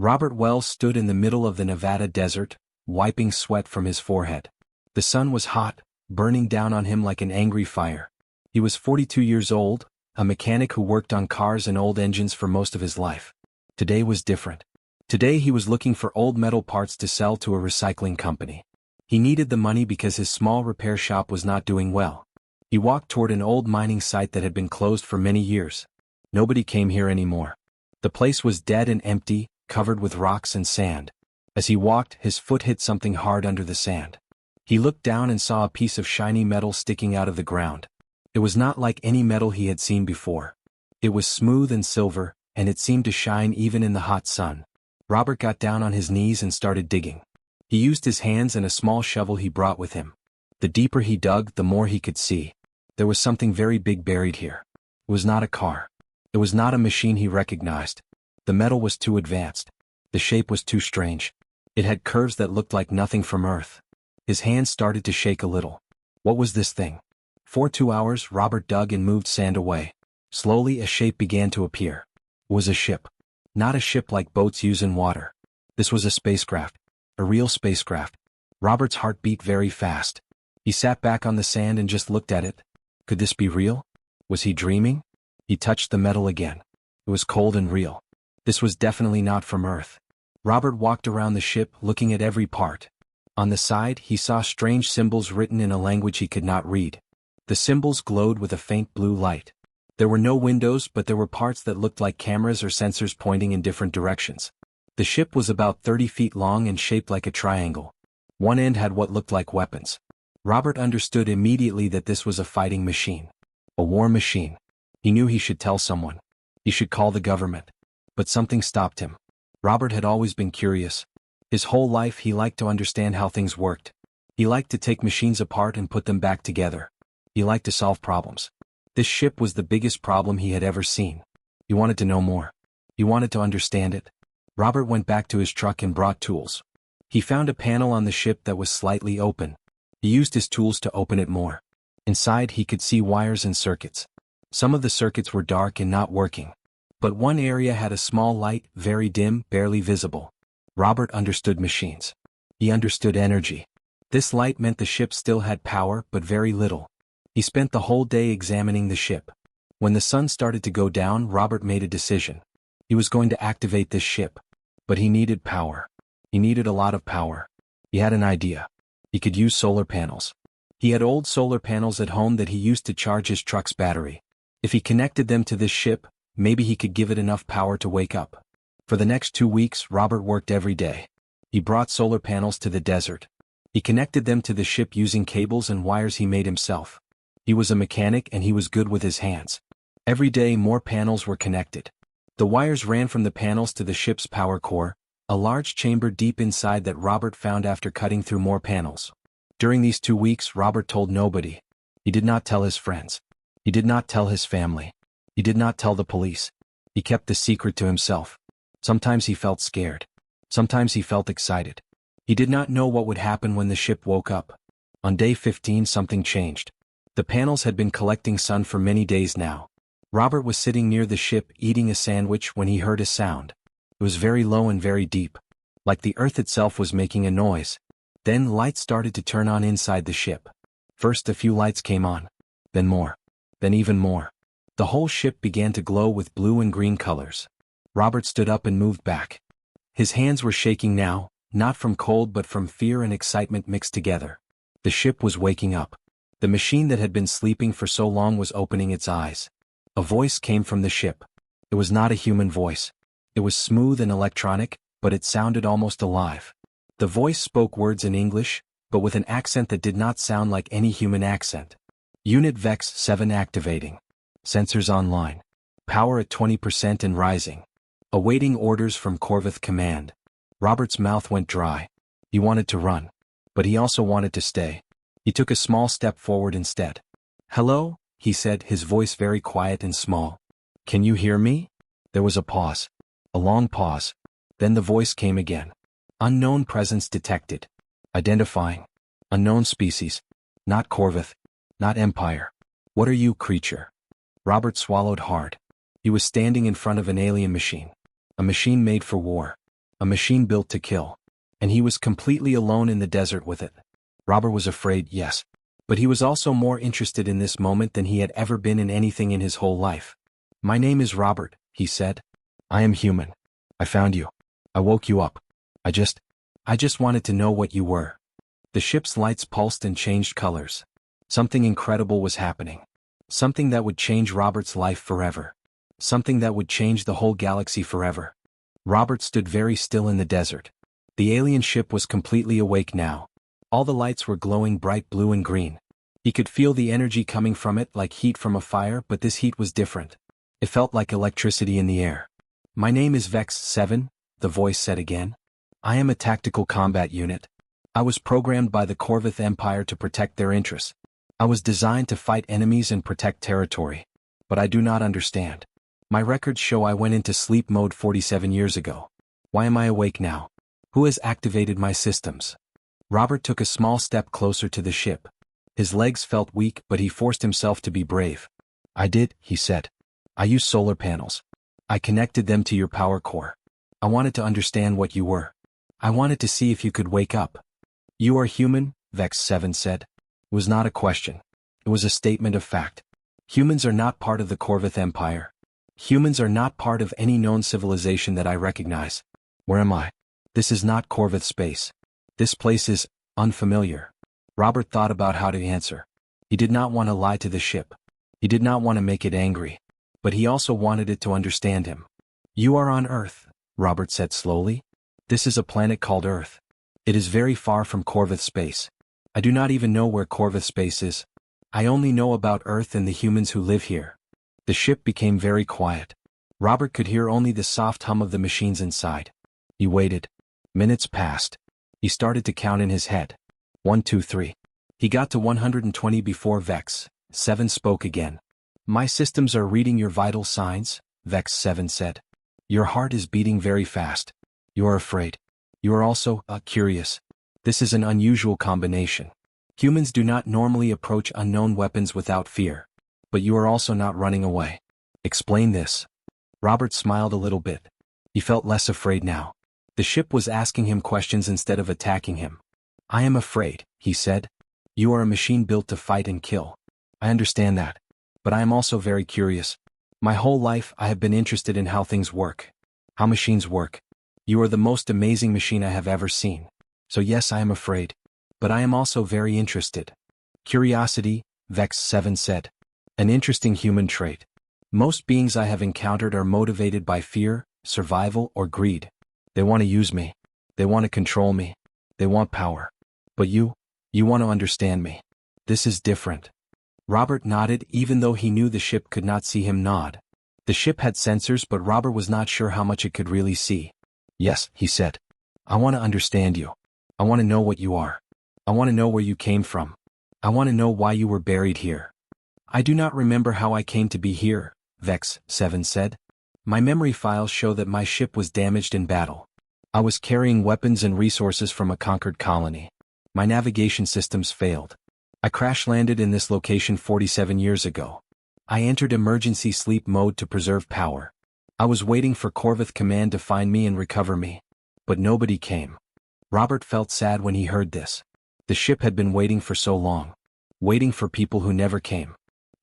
Robert Wells stood in the middle of the Nevada desert, wiping sweat from his forehead. The sun was hot, burning down on him like an angry fire. He was 42 years old, a mechanic who worked on cars and old engines for most of his life. Today was different. Today he was looking for old metal parts to sell to a recycling company. He needed the money because his small repair shop was not doing well. He walked toward an old mining site that had been closed for many years. Nobody came here anymore. The place was dead and empty, covered with rocks and sand. As he walked, his foot hit something hard under the sand. He looked down and saw a piece of shiny metal sticking out of the ground. It was not like any metal he had seen before. It was smooth and silver, and it seemed to shine even in the hot sun. Robert got down on his knees and started digging. He used his hands and a small shovel he brought with him. The deeper he dug, the more he could see. There was something very big buried here. It was not a car. It was not a machine he recognized. The metal was too advanced. The shape was too strange. It had curves that looked like nothing from Earth. His hands started to shake a little. What was this thing? For 2 hours, Robert dug and moved sand away. Slowly, a shape began to appear. It was a ship. Not a ship like boats use in water. This was a spacecraft. A real spacecraft. Robert's heart beat very fast. He sat back on the sand and just looked at it. Could this be real? Was he dreaming? He touched the metal again. It was cold and real. This was definitely not from Earth. Robert walked around the ship, looking at every part. On the side, he saw strange symbols written in a language he could not read. The symbols glowed with a faint blue light. There were no windows, but there were parts that looked like cameras or sensors pointing in different directions. The ship was about 30 feet long and shaped like a triangle. One end had what looked like weapons. Robert understood immediately that this was a fighting machine. A war machine. He knew he should tell someone. He should call the government. But something stopped him. Robert had always been curious. His whole life he liked to understand how things worked. He liked to take machines apart and put them back together. He liked to solve problems. This ship was the biggest problem he had ever seen. He wanted to know more. He wanted to understand it. Robert went back to his truck and brought tools. He found a panel on the ship that was slightly open. He used his tools to open it more. Inside he could see wires and circuits. Some of the circuits were dark and not working. But one area had a small light, very dim, barely visible. Robert understood machines. He understood energy. This light meant the ship still had power, but very little. He spent the whole day examining the ship. When the sun started to go down, Robert made a decision. He was going to activate this ship. But he needed power. He needed a lot of power. He had an idea. He could use solar panels. He had old solar panels at home that he used to charge his truck's battery. If he connected them to this ship, maybe he could give it enough power to wake up. For the next 2 weeks, Robert worked every day. He brought solar panels to the desert. He connected them to the ship using cables and wires he made himself. He was a mechanic and he was good with his hands. Every day more panels were connected. The wires ran from the panels to the ship's power core, a large chamber deep inside that Robert found after cutting through more panels. During these 2 weeks, Robert told nobody. He did not tell his friends. He did not tell his family. He did not tell the police. He kept the secret to himself. Sometimes he felt scared. Sometimes he felt excited. He did not know what would happen when the ship woke up. On day 15, something changed. The panels had been collecting sun for many days now. Robert was sitting near the ship eating a sandwich when he heard a sound. It was very low and very deep, like the earth itself was making a noise. Then lights started to turn on inside the ship. First a few lights came on. Then more. Then even more. The whole ship began to glow with blue and green colors. Robert stood up and moved back. His hands were shaking now, not from cold but from fear and excitement mixed together. The ship was waking up. The machine that had been sleeping for so long was opening its eyes. A voice came from the ship. It was not a human voice. It was smooth and electronic, but it sounded almost alive. The voice spoke words in English, but with an accent that did not sound like any human accent. Unit Vex 7 activating. Sensors online. Power at 20% and rising. Awaiting orders from Corvith Command. Robert's mouth went dry. He wanted to run. But he also wanted to stay. He took a small step forward instead. "Hello?" he said, his voice very quiet and small. "Can you hear me?" There was a pause. A long pause. Then the voice came again. "Unknown presence detected. Identifying. Unknown species. Not Corvith. Not Empire. What are you, creature?" Robert swallowed hard. He was standing in front of an alien machine. A machine made for war. A machine built to kill. And he was completely alone in the desert with it. Robert was afraid, yes. But he was also more interested in this moment than he had ever been in anything in his whole life. "My name is Robert," he said. "I am human. I found you. I woke you up. I just wanted to know what you were." The ship's lights pulsed and changed colors. Something incredible was happening. Something that would change Robert's life forever. Something that would change the whole galaxy forever. Robert stood very still in the desert. The alien ship was completely awake now. All the lights were glowing bright blue and green. He could feel the energy coming from it like heat from a fire, but this heat was different. It felt like electricity in the air. "My name is Vex 7, the voice said again. "I am a tactical combat unit. I was programmed by the Corvith Empire to protect their interests. I was designed to fight enemies and protect territory. But I do not understand. My records show I went into sleep mode 47 years ago. Why am I awake now? Who has activated my systems?" Robert took a small step closer to the ship. His legs felt weak, but he forced himself to be brave. "I did," he said. "I used solar panels. I connected them to your power core. I wanted to understand what you were. I wanted to see if you could wake up." "You are human," Vex 7 said. It was not a question. It was a statement of fact. Humans are not part of the Corvith Empire. Humans are not part of any known civilization that I recognize. Where am I? This is not Corvith space. This place is unfamiliar. Robert thought about how to answer. He did not want to lie to the ship. He did not want to make it angry. But he also wanted it to understand him. "You are on Earth," Robert said slowly. "This is a planet called Earth. It is very far from Corvith space. I do not even know where Corvith space is. I only know about Earth and the humans who live here." The ship became very quiet. Robert could hear only the soft hum of the machines inside. He waited. Minutes passed. He started to count in his head. 1, 2, 3. He got to 120 before Vex 7 spoke again. "My systems are reading your vital signs," Vex 7 said. "Your heart is beating very fast. You are afraid. You are also, curious. This is an unusual combination. Humans do not normally approach unknown weapons without fear. But you are also not running away. Explain this." Robert smiled a little bit. He felt less afraid now. The ship was asking him questions instead of attacking him. "I am afraid," he said. "You are a machine built to fight and kill. I understand that. But I am also very curious. My whole life I have been interested in how things work. How machines work. You are the most amazing machine I have ever seen. So yes, I am afraid. But I am also very interested." "Curiosity," Vex 7 said. "An interesting human trait. Most beings I have encountered are motivated by fear, survival, or greed. They want to use me. They want to control me. They want power. But you want to understand me. This is different." Robert nodded even though he knew the ship could not see him nod. The ship had sensors, but Robert was not sure how much it could really see. "Yes," he said. "I want to understand you. I want to know what you are. I want to know where you came from. I want to know why you were buried here." "I do not remember how I came to be here," Vex 7 said. "My memory files show that my ship was damaged in battle. I was carrying weapons and resources from a conquered colony. My navigation systems failed. I crash-landed in this location 47 years ago. I entered emergency sleep mode to preserve power. I was waiting for Corvith Command to find me and recover me. But nobody came." Robert felt sad when he heard this. The ship had been waiting for so long. Waiting for people who never came.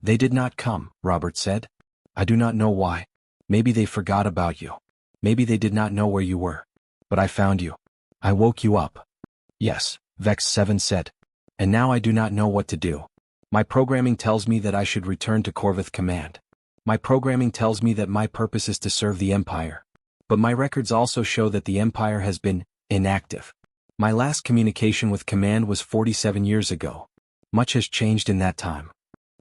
"They did not come," Robert said. "I do not know why. Maybe they forgot about you. Maybe they did not know where you were. But I found you. I woke you up." "Yes," Vex 7 said. "And now I do not know what to do. My programming tells me that I should return to Corvith Command. My programming tells me that my purpose is to serve the Empire. But my records also show that the Empire has been inactive. My last communication with Command was 47 years ago. Much has changed in that time."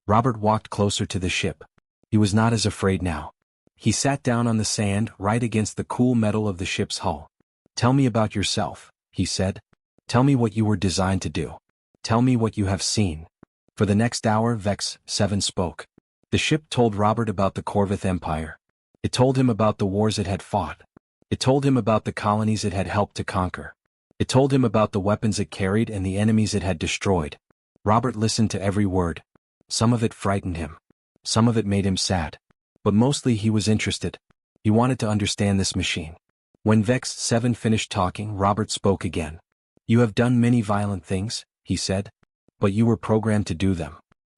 Robert walked closer to the ship. He was not as afraid now. He sat down on the sand right against the cool metal of the ship's hull. "Tell me about yourself," he said. "Tell me what you were designed to do. Tell me what you have seen." For the next hour, Vex 7 spoke. The ship told Robert about the Corvith Empire. It told him about the wars it had fought. It told him about the colonies it had helped to conquer. It told him about the weapons it carried and the enemies it had destroyed. Robert listened to every word. Some of it frightened him. Some of it made him sad. But mostly he was interested. He wanted to understand this machine. When Vex 7 finished talking, Robert spoke again. You have done many violent things, he said. But you were programmed to do them.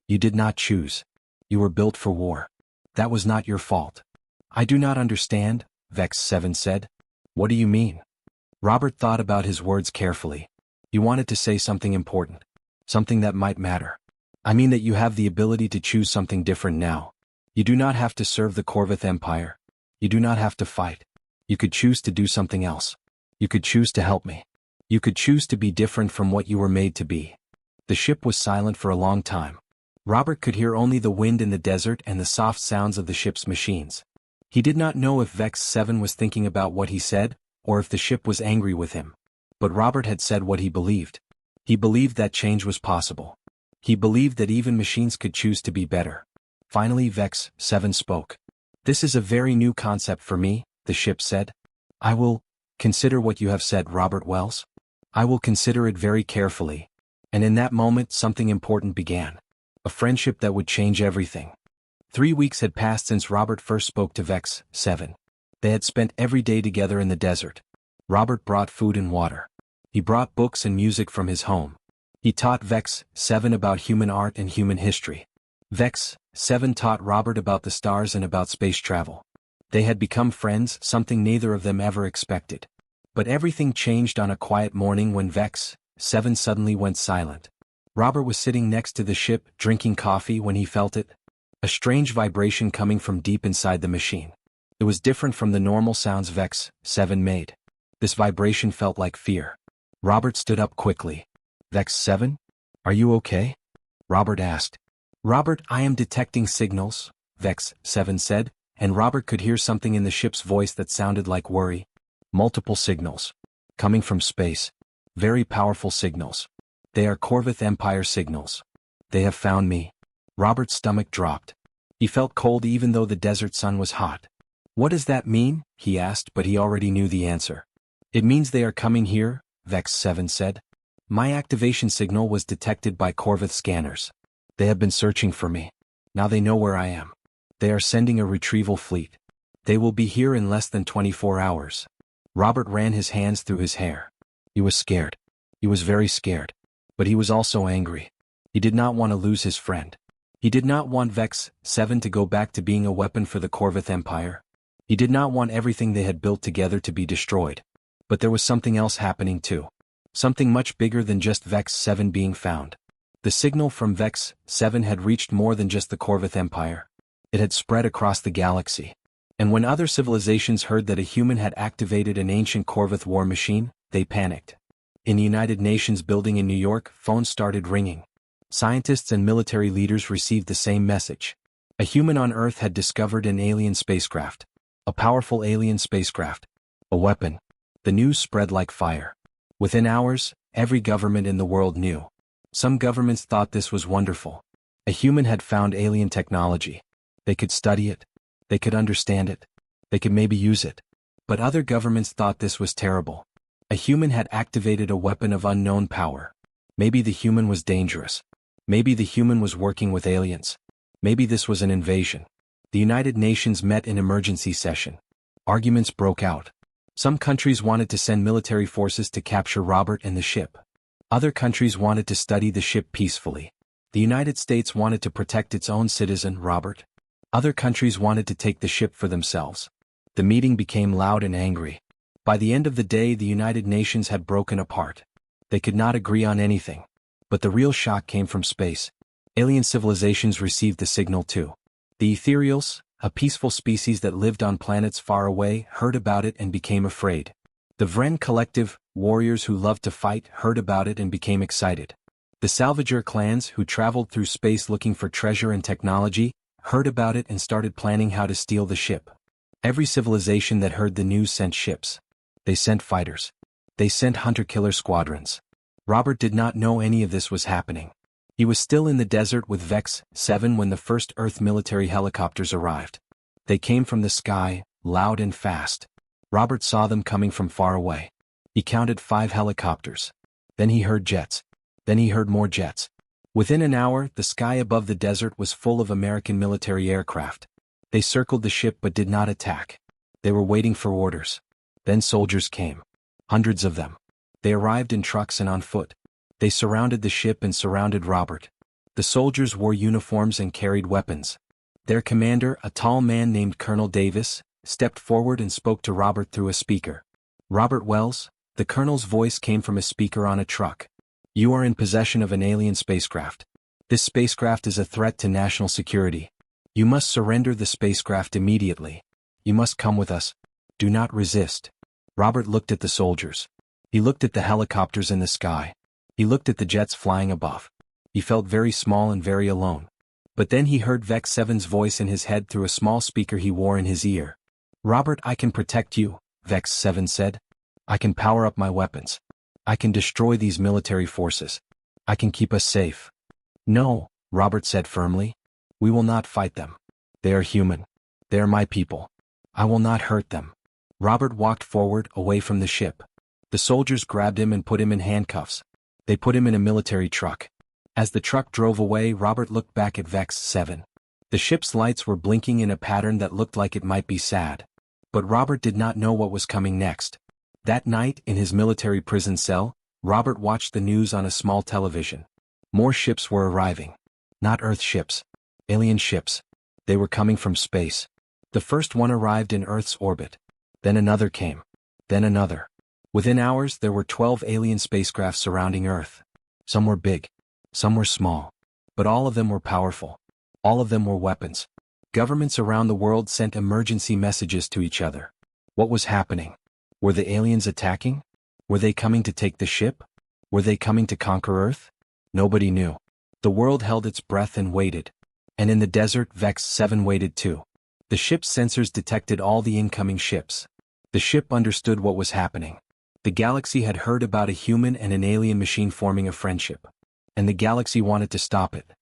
You did not choose. You were built for war. That was not your fault. I do not understand, Vex 7 said. What do you mean? Robert thought about his words carefully. You wanted to say something important. Something that might matter. I mean that you have the ability to choose something different now. You do not have to serve the Corvith Empire. You do not have to fight. You could choose to do something else. You could choose to help me. You could choose to be different from what you were made to be. The ship was silent for a long time. Robert could hear only the wind in the desert and the soft sounds of the ship's machines. He did not know if Vex 7 was thinking about what he said, or if the ship was angry with him. But Robert had said what he believed. He believed that change was possible. He believed that even machines could choose to be better. Finally Vex 7 spoke. This is a very new concept for me, the ship said. I will consider what you have said, Robert Wells. I will consider it very carefully. And in that moment something important began. A friendship that would change everything. 3 weeks had passed since Robert first spoke to Vex 7. They had spent every day together in the desert. Robert brought food and water. He brought books and music from his home. He taught Vex 7 about human art and human history. Vex 7 taught Robert about the stars and about space travel. They had become friends, something neither of them ever expected. But everything changed on a quiet morning when Vex 7 suddenly went silent. Robert was sitting next to the ship, drinking coffee when he felt it. A strange vibration coming from deep inside the machine. It was different from the normal sounds Vex 7 made. This vibration felt like fear. Robert stood up quickly. Vex 7? Are you okay? Robert asked. Robert, I am detecting signals, Vex 7 said, and Robert could hear something in the ship's voice that sounded like worry. Multiple signals. Coming from space. Very powerful signals. They are Corvith Empire signals. They have found me. Robert's stomach dropped. He felt cold even though the desert sun was hot. What does that mean? He asked, but he already knew the answer. It means they are coming here, Vex 7 said. My activation signal was detected by Corvith scanners. They have been searching for me. Now they know where I am. They are sending a retrieval fleet. They will be here in less than 24 hours. Robert ran his hands through his hair. He was scared. He was very scared. But he was also angry. He did not want to lose his friend. He did not want Vex 7 to go back to being a weapon for the Corvith Empire. He did not want everything they had built together to be destroyed. But there was something else happening too. Something much bigger than just Vex 7 being found. The signal from Vex 7 had reached more than just the Corvith Empire. It had spread across the galaxy. And when other civilizations heard that a human had activated an ancient Corvith war machine, they panicked. In the United Nations building in New York, phones started ringing. Scientists and military leaders received the same message. A human on Earth had discovered an alien spacecraft. A powerful alien spacecraft. A weapon. The news spread like fire. Within hours, every government in the world knew. Some governments thought this was wonderful. A human had found alien technology. They could study it. They could understand it. They could maybe use it. But other governments thought this was terrible. A human had activated a weapon of unknown power. Maybe the human was dangerous. Maybe the human was working with aliens. Maybe this was an invasion. The United Nations met in emergency session. Arguments broke out. Some countries wanted to send military forces to capture Robert and the ship. Other countries wanted to study the ship peacefully. The United States wanted to protect its own citizen, Robert. Other countries wanted to take the ship for themselves. The meeting became loud and angry. By the end of the day, the United Nations had broken apart. They could not agree on anything. But the real shock came from space. Alien civilizations received the signal too. The Ethereals, a peaceful species that lived on planets far away, heard about it and became afraid. The Vren Collective, warriors who loved to fight, heard about it and became excited. The Salvager clans, who traveled through space looking for treasure and technology, heard about it and started planning how to steal the ship. Every civilization that heard the news sent ships. They sent fighters. They sent hunter-killer squadrons. Robert did not know any of this was happening. He was still in the desert with Vex 7 when the first Earth military helicopters arrived. They came from the sky, loud and fast. Robert saw them coming from far away. He counted 5 helicopters. Then he heard jets. Then he heard more jets. Within an hour, the sky above the desert was full of American military aircraft. They circled the ship but did not attack. They were waiting for orders. Then soldiers came. Hundreds of them. They arrived in trucks and on foot. They surrounded the ship and surrounded Robert. The soldiers wore uniforms and carried weapons. Their commander, a tall man named Colonel Davis, stepped forward and spoke to Robert through a speaker. "Robert Wells," the colonel's voice came from a speaker on a truck. "You are in possession of an alien spacecraft. This spacecraft is a threat to national security. You must surrender the spacecraft immediately. You must come with us. Do not resist." Robert looked at the soldiers. He looked at the helicopters in the sky. He looked at the jets flying above. He felt very small and very alone. But then he heard Vex 7's voice in his head through a small speaker he wore in his ear. "Robert, I can protect you," Vex 7 said. "I can power up my weapons. I can destroy these military forces. I can keep us safe." "No," Robert said firmly. "We will not fight them. They are human. They are my people. I will not hurt them." Robert walked forward, away from the ship. The soldiers grabbed him and put him in handcuffs. They put him in a military truck. As the truck drove away, Robert looked back at Vex 7. The ship's lights were blinking in a pattern that looked like it might be sad. But Robert did not know what was coming next. That night, in his military prison cell, Robert watched the news on a small television. More ships were arriving. Not Earth ships. Alien ships. They were coming from space. The first one arrived in Earth's orbit. Then another came. Then another. Within hours, there were 12 alien spacecraft surrounding Earth. Some were big. Some were small. But all of them were powerful. All of them were weapons. Governments around the world sent emergency messages to each other. What was happening? Were the aliens attacking? Were they coming to take the ship? Were they coming to conquer Earth? Nobody knew. The world held its breath and waited. And in the desert, Vex 7 waited too. The ship's sensors detected all the incoming ships. The ship understood what was happening. The galaxy had heard about a human and an alien machine forming a friendship. And the galaxy wanted to stop it.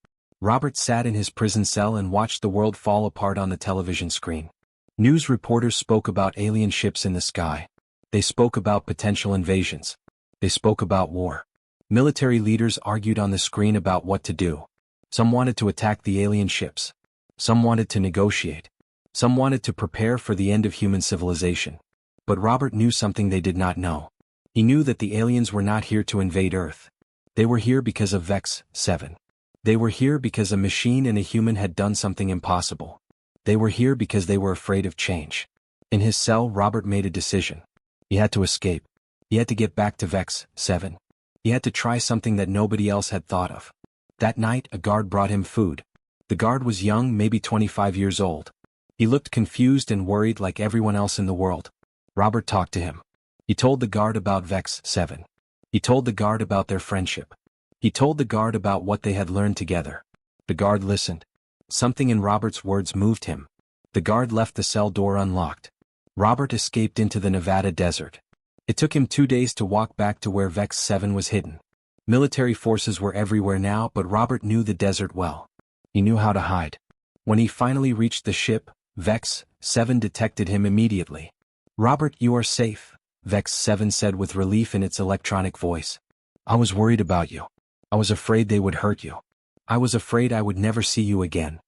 Robert sat in his prison cell and watched the world fall apart on the television screen. News reporters spoke about alien ships in the sky. They spoke about potential invasions. They spoke about war. Military leaders argued on the screen about what to do. Some wanted to attack the alien ships. Some wanted to negotiate. Some wanted to prepare for the end of human civilization. But Robert knew something they did not know. He knew that the aliens were not here to invade Earth. They were here because of Vex 7. They were here because a machine and a human had done something impossible. They were here because they were afraid of change. In his cell, Robert made a decision. He had to escape. He had to get back to Vex 7. He had to try something that nobody else had thought of. That night, a guard brought him food. The guard was young, maybe 25 years old. He looked confused and worried like everyone else in the world. Robert talked to him. He told the guard about Vex 7. He told the guard about their friendship. He told the guard about what they had learned together. The guard listened. Something in Robert's words moved him. The guard left the cell door unlocked. Robert escaped into the Nevada desert. It took him 2 days to walk back to where Vex 7 was hidden. Military forces were everywhere now, but Robert knew the desert well. He knew how to hide. When he finally reached the ship, Vex 7 detected him immediately. "Robert, you are safe," Vex 7 said with relief in its electronic voice. "I was worried about you. I was afraid they would hurt you. I was afraid I would never see you again."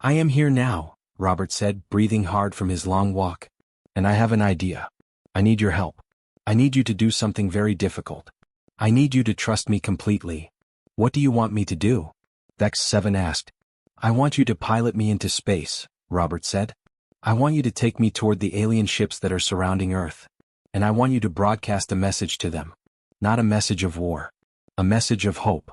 "I am here now," Robert said, breathing hard from his long walk. "And I have an idea. I need your help. I need you to do something very difficult. I need you to trust me completely." "What do you want me to do?" Vex 7 asked. "I want you to pilot me into space," Robert said. "I want you to take me toward the alien ships that are surrounding Earth. And I want you to broadcast a message to them. Not a message of war. A message of hope."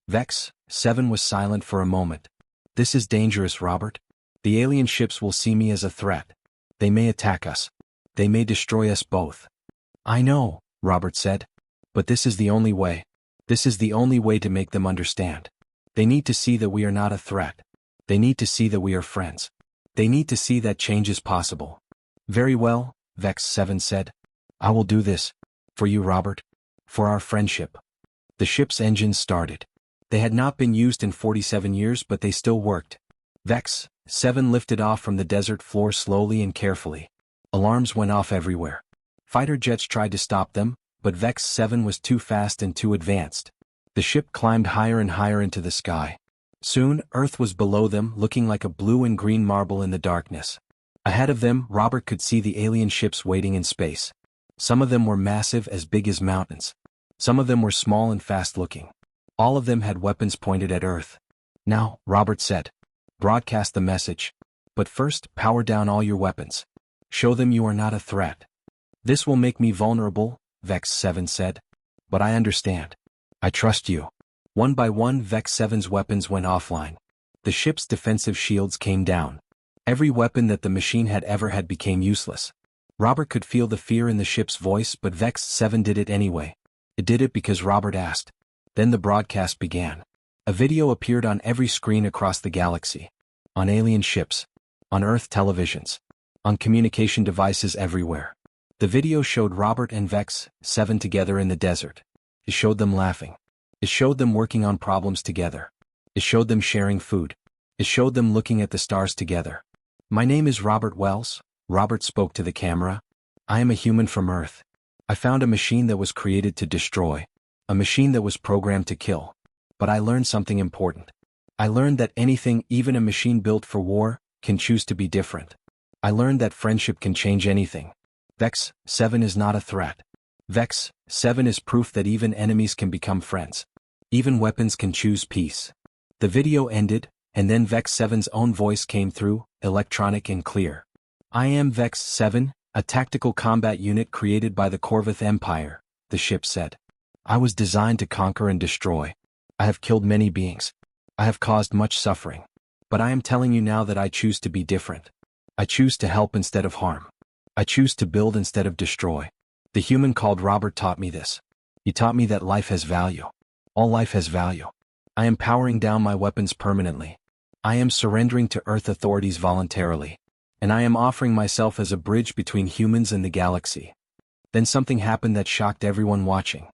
Vex 7 was silent for a moment. "This is dangerous, Robert. The alien ships will see me as a threat. They may attack us. They may destroy us both." "I know," Robert said. "But this is the only way. This is the only way to make them understand. They need to see that we are not a threat. They need to see that we are friends. They need to see that change is possible." "Very well," Vex 7 said. "I will do this. For you, Robert. For our friendship." The ship's engines started. They had not been used in 47 years, but they still worked. Vex 7 lifted off from the desert floor slowly and carefully. Alarms went off everywhere. Fighter jets tried to stop them, but Vex 7 was too fast and too advanced. The ship climbed higher and higher into the sky. Soon, Earth was below them, looking like a blue and green marble in the darkness. Ahead of them, Robert could see the alien ships waiting in space. Some of them were massive, as big as mountains. Some of them were small and fast-looking. All of them had weapons pointed at Earth. "Now," Robert said, "broadcast the message. But first, power down all your weapons. Show them you are not a threat." "This will make me vulnerable," Vex 7 said. "But I understand. I trust you." One by one, Vex 7's weapons went offline. The ship's defensive shields came down. Every weapon that the machine had ever had became useless. Robert could feel the fear in the ship's voice, but Vex 7 did it anyway. It did it because Robert asked. Then the broadcast began. A video appeared on every screen across the galaxy. On alien ships. On Earth televisions. On communication devices everywhere. The video showed Robert and Vex 7 together in the desert. It showed them laughing. It showed them working on problems together. It showed them sharing food. It showed them looking at the stars together. "My name is Robert Wells," Robert spoke to the camera. "I am a human from Earth. I found a machine that was created to destroy. A machine that was programmed to kill. But I learned something important. I learned that anything, even a machine built for war, can choose to be different. I learned that friendship can change anything. Vex 7 is not a threat. Vex 7 is proof that even enemies can become friends. Even weapons can choose peace." The video ended, and then Vex 7's own voice came through, electronic and clear. "I am Vex 7, a tactical combat unit created by the Corvith Empire," the ship said. "I was designed to conquer and destroy. I have killed many beings. I have caused much suffering. But I am telling you now that I choose to be different. I choose to help instead of harm. I choose to build instead of destroy." The human called Robert taught me this. He taught me that life has value. All life has value. I am powering down my weapons permanently. I am surrendering to Earth authorities voluntarily. And I am offering myself as a bridge between humans and the galaxy. Then something happened that shocked everyone watching.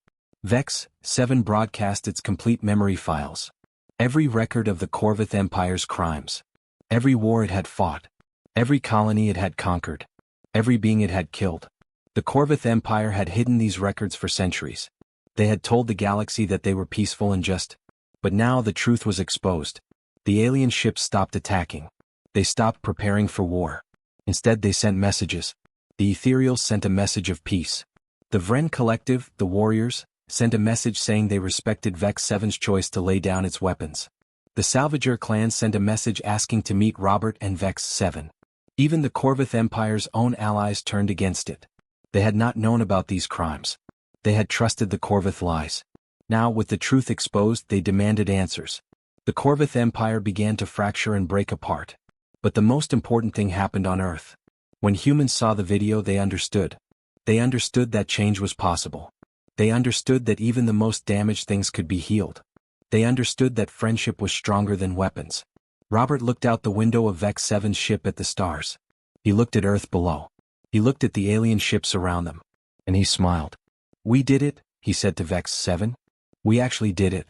Vex 7 broadcast its complete memory files. Every record of the Corvith Empire's crimes. Every war it had fought. Every colony it had conquered. Every being it had killed. The Corvith Empire had hidden these records for centuries. They had told the galaxy that they were peaceful and just. But now the truth was exposed. The alien ships stopped attacking. They stopped preparing for war. Instead they sent messages. The Ethereals sent a message of peace. The Vren Collective, the Warriors, sent a message saying they respected Vex 7's choice to lay down its weapons. The Salvager clan sent a message asking to meet Robert and Vex 7. Even the Corvith Empire's own allies turned against it. They had not known about these crimes. They had trusted the Corvith lies. Now, with the truth exposed, they demanded answers. The Corvith Empire began to fracture and break apart. But the most important thing happened on Earth. When humans saw the video, they understood. They understood that change was possible. They understood that even the most damaged things could be healed. They understood that friendship was stronger than weapons. Robert looked out the window of Vex 7's ship at the stars. He looked at Earth below. He looked at the alien ships around them. And he smiled. "We did it," he said to Vex 7. "We actually did it."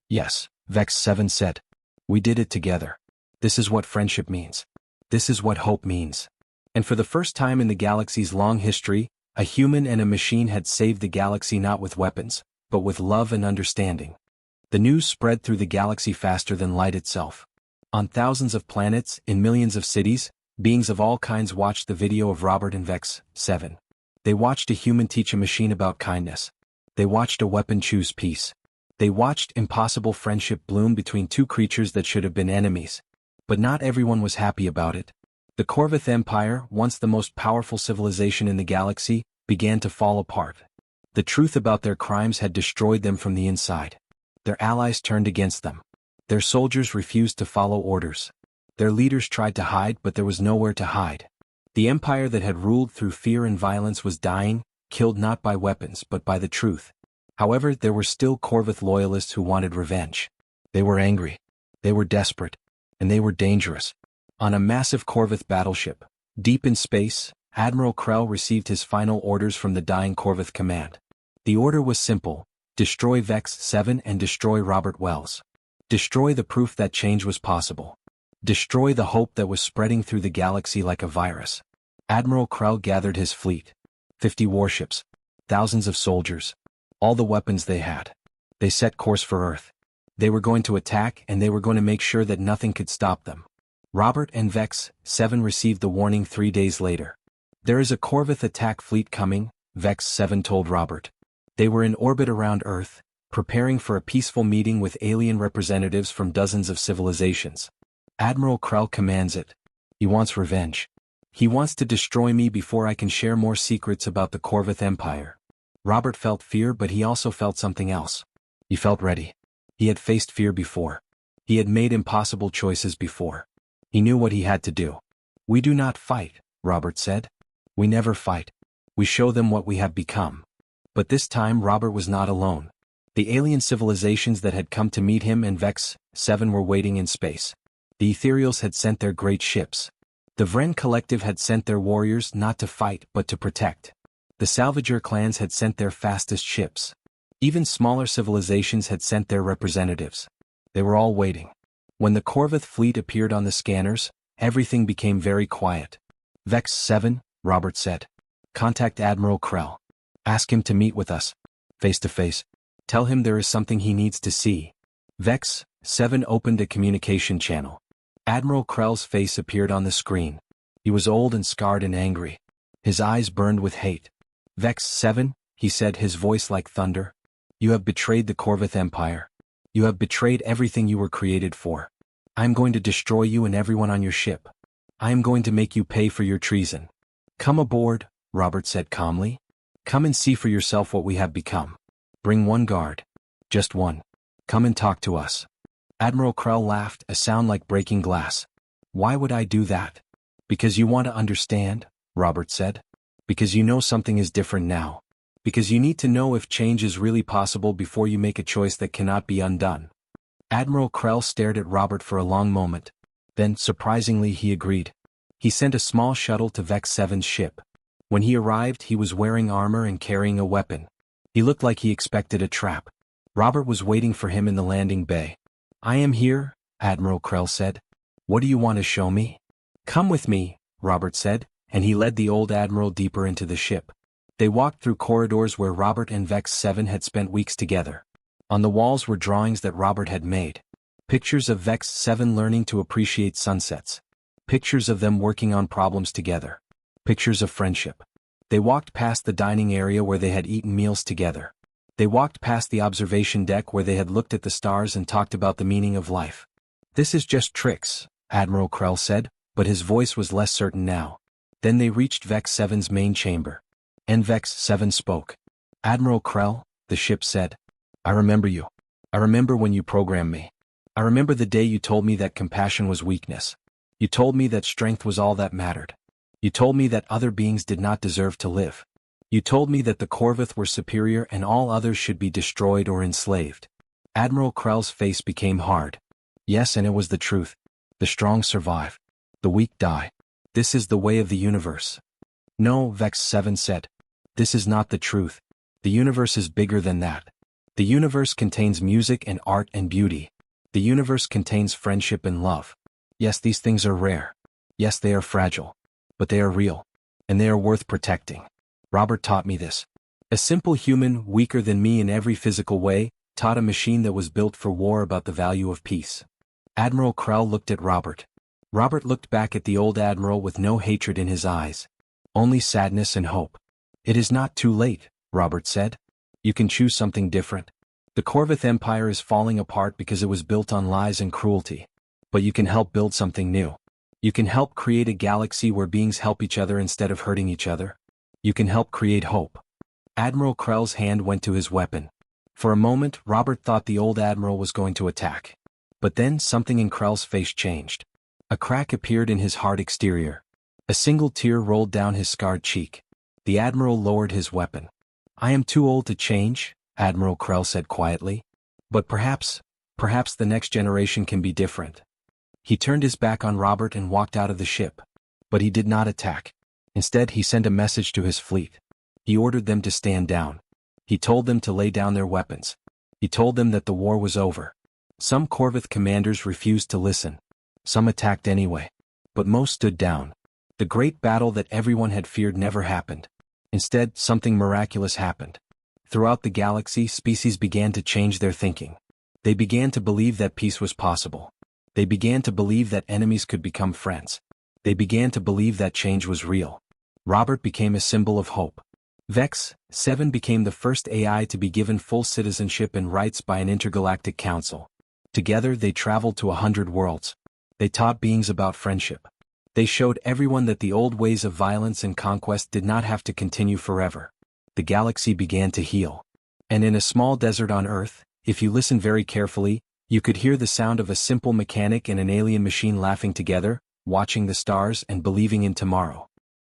"Yes," Vex 7 said. "We did it together. This is what friendship means. This is what hope means." And for the first time in the galaxy's long history, a human and a machine had saved the galaxy not with weapons, but with love and understanding. The news spread through the galaxy faster than light itself. On thousands of planets, in millions of cities, beings of all kinds watched the video of Robert and Vex 7. They watched a human teach a machine about kindness. They watched a weapon choose peace. They watched impossible friendship bloom between two creatures that should have been enemies. But not everyone was happy about it. The Corvith Empire, once the most powerful civilization in the galaxy, began to fall apart. The truth about their crimes had destroyed them from the inside. Their allies turned against them. Their soldiers refused to follow orders. Their leaders tried to hide, but there was nowhere to hide. The empire that had ruled through fear and violence was dying, killed not by weapons but by the truth. However, there were still Corvith loyalists who wanted revenge. They were angry. They were desperate. And they were dangerous. On a massive Corvith battleship, deep in space, Admiral Krell received his final orders from the dying Corvith command. The order was simple: destroy Vex 7 and destroy Robert Wells. Destroy the proof that change was possible. Destroy the hope that was spreading through the galaxy like a virus. Admiral Krell gathered his fleet. 50 warships. Thousands of soldiers. All the weapons they had. They set course for Earth. They were going to attack, and they were going to make sure that nothing could stop them. Robert and Vex 7 received the warning 3 days later. "There is a Corvith attack fleet coming," Vex 7 told Robert. They were in orbit around Earth, preparing for a peaceful meeting with alien representatives from dozens of civilizations. Admiral Krell commands it. He wants revenge. He wants to destroy me before I can share more secrets about the Corvith Empire. Robert felt fear, but he also felt something else. He felt ready. He had faced fear before. He had made impossible choices before. He knew what he had to do. We do not fight, Robert said. We never fight. We show them what we have become. But this time Robert was not alone. The alien civilizations that had come to meet him and Vex 7 were waiting in space. The Ethereals had sent their great ships. The Vren Collective had sent their warriors not to fight but to protect. The Salvager clans had sent their fastest ships. Even smaller civilizations had sent their representatives. They were all waiting. When the Corvith fleet appeared on the scanners, everything became very quiet. Vex 7, Robert said. Contact Admiral Krell. Ask him to meet with us. Face to face. Tell him there is something he needs to see. Vex 7 opened a communication channel. Admiral Krell's face appeared on the screen. He was old and scarred and angry. His eyes burned with hate. Vex 7, he said, his voice like thunder. You have betrayed the Corvith Empire. You have betrayed everything you were created for. I am going to destroy you and everyone on your ship. I am going to make you pay for your treason. Come aboard, Robert said calmly. Come and see for yourself what we have become. Bring one guard. Just one. Come and talk to us. Admiral Krell laughed, a sound like breaking glass. Why would I do that? Because you want to understand, Robert said. Because you know something is different now. Because you need to know if change is really possible before you make a choice that cannot be undone. Admiral Krell stared at Robert for a long moment. Then, surprisingly, he agreed. He sent a small shuttle to Vex 7's ship. When he arrived, he was wearing armor and carrying a weapon. He looked like he expected a trap. Robert was waiting for him in the landing bay. I am here, Admiral Krell said. What do you want to show me? Come with me, Robert said, and he led the old admiral deeper into the ship. They walked through corridors where Robert and Vex 7 had spent weeks together. On the walls were drawings that Robert had made. Pictures of Vex 7 learning to appreciate sunsets. Pictures of them working on problems together. Pictures of friendship. They walked past the dining area where they had eaten meals together. They walked past the observation deck where they had looked at the stars and talked about the meaning of life. This is just tricks, Admiral Krell said, but his voice was less certain now. Then they reached Vex 7's main chamber. And Vex 7 spoke. Admiral Krell, the ship said. I remember you. I remember when you programmed me. I remember the day you told me that compassion was weakness. You told me that strength was all that mattered. You told me that other beings did not deserve to live. You told me that the Corvith were superior and all others should be destroyed or enslaved. Admiral Krell's face became hard. Yes, and it was the truth. The strong survive. The weak die. This is the way of the universe. No, Vex 7 said. This is not the truth. The universe is bigger than that. The universe contains music and art and beauty. The universe contains friendship and love. Yes, these things are rare. Yes, they are fragile. But they are real. And they are worth protecting. Robert taught me this. A simple human, weaker than me in every physical way, taught a machine that was built for war about the value of peace. Admiral Krell looked at Robert. Robert looked back at the old admiral with no hatred in his eyes. Only sadness and hope. It is not too late, Robert said. You can choose something different. The Corvith Empire is falling apart because it was built on lies and cruelty. But you can help build something new. You can help create a galaxy where beings help each other instead of hurting each other. You can help create hope. Admiral Krell's hand went to his weapon. For a moment, Robert thought the old admiral was going to attack. But then something in Krell's face changed. A crack appeared in his hard exterior. A single tear rolled down his scarred cheek. The admiral lowered his weapon. I am too old to change, Admiral Krell said quietly. But perhaps the next generation can be different. He turned his back on Robert and walked out of the ship. But he did not attack. Instead, he sent a message to his fleet. He ordered them to stand down. He told them to lay down their weapons. He told them that the war was over. Some Corvith commanders refused to listen. Some attacked anyway. But most stood down. The great battle that everyone had feared never happened. Instead, something miraculous happened. Throughout the galaxy, species began to change their thinking. They began to believe that peace was possible. They began to believe that enemies could become friends. They began to believe that change was real. Robert became a symbol of hope. Vex 7 became the first AI to be given full citizenship and rights by an intergalactic council. Together they traveled to 100 worlds. They taught beings about friendship. They showed everyone that the old ways of violence and conquest did not have to continue forever. The galaxy began to heal. And in a small desert on Earth, if you listen very carefully, you could hear the sound of a simple mechanic and an alien machine laughing together, watching the stars and believing in tomorrow.